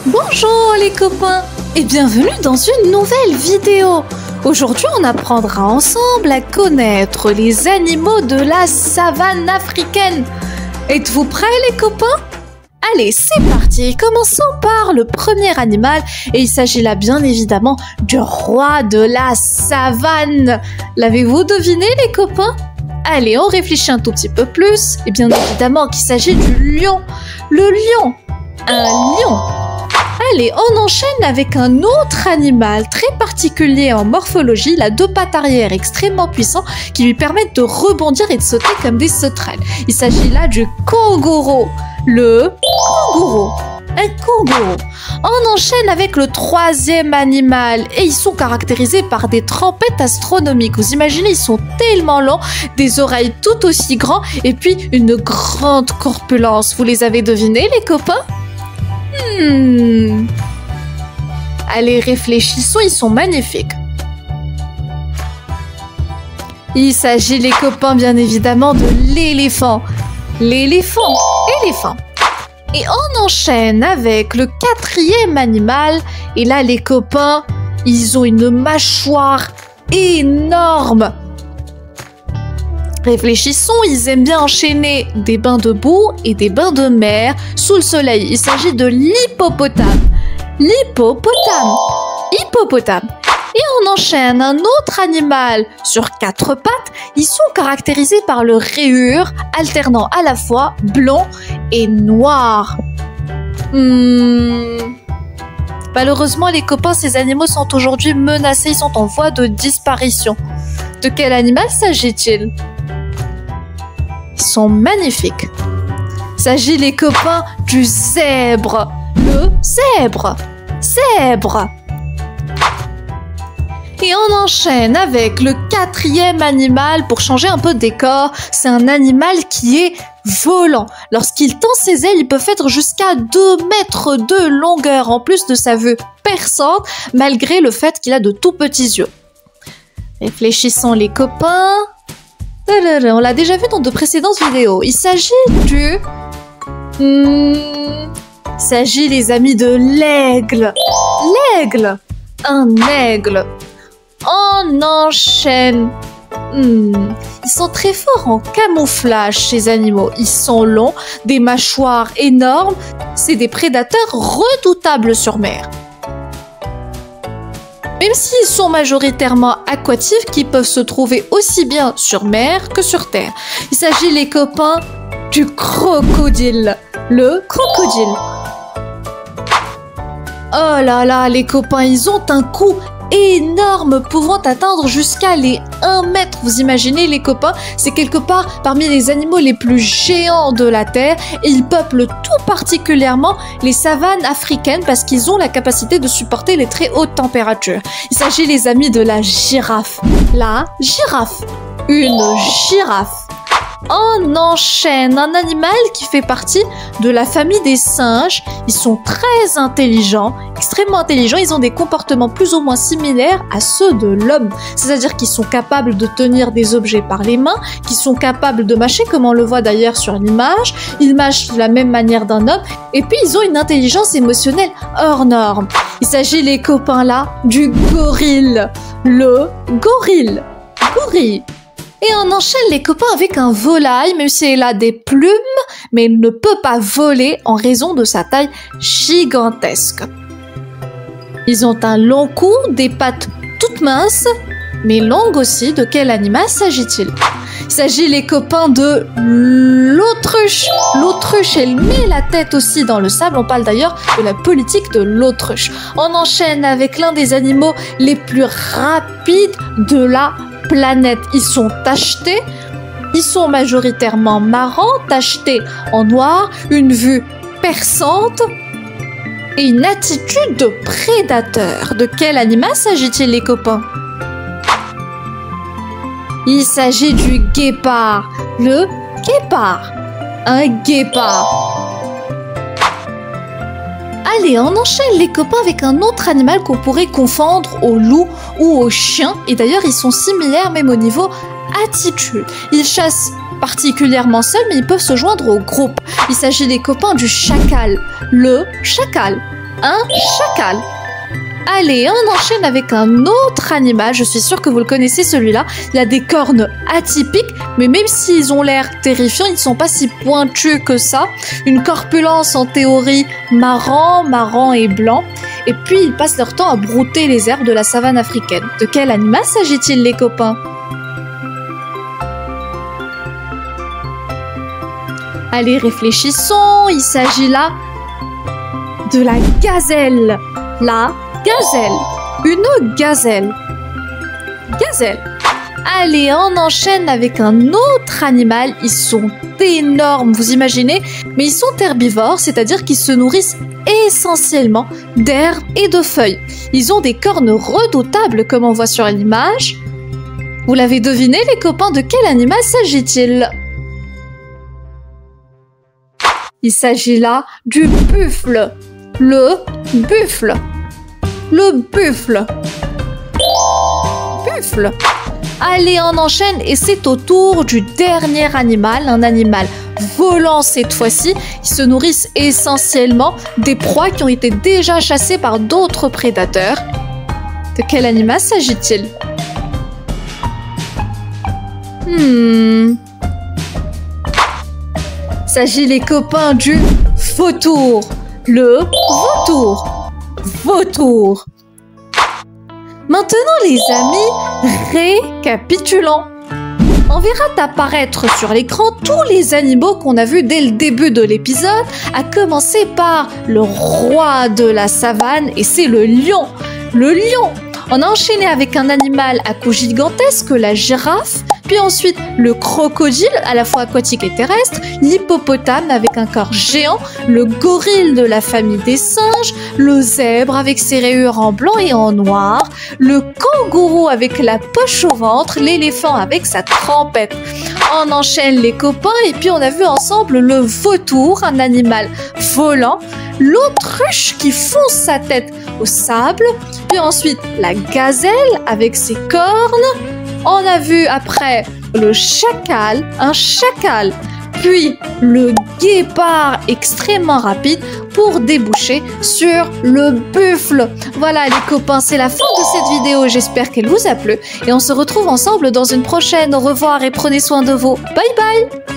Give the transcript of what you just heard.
Bonjour les copains et bienvenue dans une nouvelle vidéo. Aujourd'hui on apprendra ensemble à connaître les animaux de la savane africaine. Êtes-vous prêts les copains? Allez, c'est parti. Commençons par le premier animal et il s'agit là bien évidemment du roi de la savane. L'avez-vous deviné les copains? Allez, on réfléchit un tout petit peu plus. Et bien évidemment qu'il s'agit du lion. Le lion, un lion. Allez, on enchaîne avec un autre animal très particulier en morphologie. Il a deux pattes arrière extrêmement puissants qui lui permettent de rebondir et de sauter comme des sauterelles. Il s'agit là du kangourou. Le kangourou. Un kangourou. On enchaîne avec le troisième animal et ils sont caractérisés par des trompettes astronomiques. Vous imaginez, ils sont tellement longs, des oreilles tout aussi grands et puis une grande corpulence. Vous les avez devinés les copains? Allez, réfléchissons, ils sont magnifiques. Il s'agit, les copains, bien évidemment, de l'éléphant. L'éléphant. Éléphant. Et on enchaîne avec le quatrième animal. Et là, les copains, ils ont une mâchoire énorme. Réfléchissons, ils aiment bien enchaîner des bains de boue et des bains de mer sous le soleil. Il s'agit de l'hippopotame. L'hippopotame. Hippopotame. Et on enchaîne un autre animal sur quatre pattes. Ils sont caractérisés par leur rayure alternant à la fois blond et noir. Malheureusement, les copains, ces animaux sont aujourd'hui menacés. Ils sont en voie de disparition. De quel animal s'agit-il? Ils sont magnifiques. Il s'agit, les copains, du zèbre. Le zèbre. Zèbre. Et on enchaîne avec le quatrième animal pour changer un peu de décor. C'est un animal qui est volant. Lorsqu'il tend ses ailes, il peut faire jusqu'à 2 mètres de longueur, en plus de sa vue perçante, malgré le fait qu'il a de tout petits yeux. Réfléchissons les copains. On l'a déjà vu dans de précédentes vidéos. Il s'agit du... Il s'agit, les amis, de l'aigle. L'aigle. Un aigle. On enchaîne. Ils sont très forts en camouflage, ces animaux. Ils sont longs, des mâchoires énormes. C'est des prédateurs redoutables sur mer. Même s'ils sont majoritairement aquatifs, qui peuvent se trouver aussi bien sur mer que sur terre. Il s'agit, les copains, du crocodile. Le crocodile. Oh là là, les copains, ils ont un cou énorme, pouvant atteindre jusqu'à les 1 mètre. Vous imaginez, les copains, c'est quelque part parmi les animaux les plus géants de la Terre et ils peuplent tout particulièrement les savanes africaines parce qu'ils ont la capacité de supporter les très hautes températures. Il s'agit, les amis, de la girafe. La girafe. Une girafe. On enchaîne un animal qui fait partie de la famille des singes. Ils sont très intelligents, extrêmement intelligents. Ils ont des comportements plus ou moins similaires à ceux de l'homme. C'est-à-dire qu'ils sont capables de tenir des objets par les mains, qu'ils sont capables de mâcher, comme on le voit d'ailleurs sur l'image. Ils mâchent de la même manière d'un homme. Et puis, ils ont une intelligence émotionnelle hors norme. Il s'agit, les copains là, du gorille. Le gorille. Gorille. Et on enchaîne, les copains, avec un volaille, même s'il a des plumes, mais il ne peut pas voler en raison de sa taille gigantesque. Ils ont un long cou, des pattes toutes minces, mais longues aussi. De quel animal s'agit-il? Il s'agit, les copains, de l'autruche. L'autruche, elle met la tête aussi dans le sable. On parle d'ailleurs de la politique de l'autruche. On enchaîne avec l'un des animaux les plus rapides de la planète. Ils sont tachetés, ils sont majoritairement marrants, tachetés en noir, une vue perçante et une attitude de prédateur. De quel animal s'agit-il, les copains? Il s'agit du guépard. Le guépard. Un guépard. Allez, on enchaîne, les copains, avec un autre animal qu'on pourrait confondre au loup ou au chien. Et d'ailleurs, ils sont similaires même au niveau attitude. Ils chassent particulièrement seuls, mais ils peuvent se joindre au groupe. Il s'agit des copains du chacal. Le chacal. un chacal. Allez, on enchaîne avec un autre animal, je suis sûre que vous le connaissez celui-là. Il a des cornes atypiques, mais même s'ils ont l'air terrifiants, ils ne sont pas si pointus que ça. Une corpulence en théorie marron et blanc. Et puis ils passent leur temps à brouter les herbes de la savane africaine. De quel animal s'agit-il les copains? Allez, réfléchissons, il s'agit là de la gazelle. La gazelle. Une gazelle. Gazelle. Allez, on enchaîne avec un autre animal. Ils sont énormes, vous imaginez? Mais ils sont herbivores, c'est-à-dire qu'ils se nourrissent essentiellement d'herbes et de feuilles. Ils ont des cornes redoutables, comme on voit sur l'image. Vous l'avez deviné, les copains, de quel animal s'agit-il? Il s'agit là du buffle. Le buffle. Le buffle. Buffle. Allez, on enchaîne et c'est au tour du dernier animal, un animal volant cette fois-ci. Ils se nourrissent essentiellement des proies qui ont été déjà chassées par d'autres prédateurs. De quel animal s'agit-il? Il s'agit, les copains, du vautour. Le vautour. Vautour. Maintenant, les amis, récapitulons. On verra apparaître sur l'écran tous les animaux qu'on a vus dès le début de l'épisode, à commencer par le roi de la savane, et c'est le lion. Le lion. On a enchaîné avec un animal à cou gigantesque, la girafe, puis ensuite le crocodile, à la fois aquatique et terrestre, l'hippopotame avec un corps géant, le gorille de la famille des singes, le zèbre avec ses rayures en blanc et en noir, le kangourou avec la poche au ventre, l'éléphant avec sa trompette. On enchaîne les copains et puis on a vu ensemble le vautour, un animal volant, l'autruche qui fonce sa tête au sable, puis ensuite la gazelle avec ses cornes. On a vu après le chacal, un chacal, puis le guépard extrêmement rapide pour déboucher sur le buffle. Voilà les copains, c'est la fin de cette vidéo, j'espère qu'elle vous a plu et on se retrouve ensemble dans une prochaine. Au revoir et prenez soin de vous. Bye bye!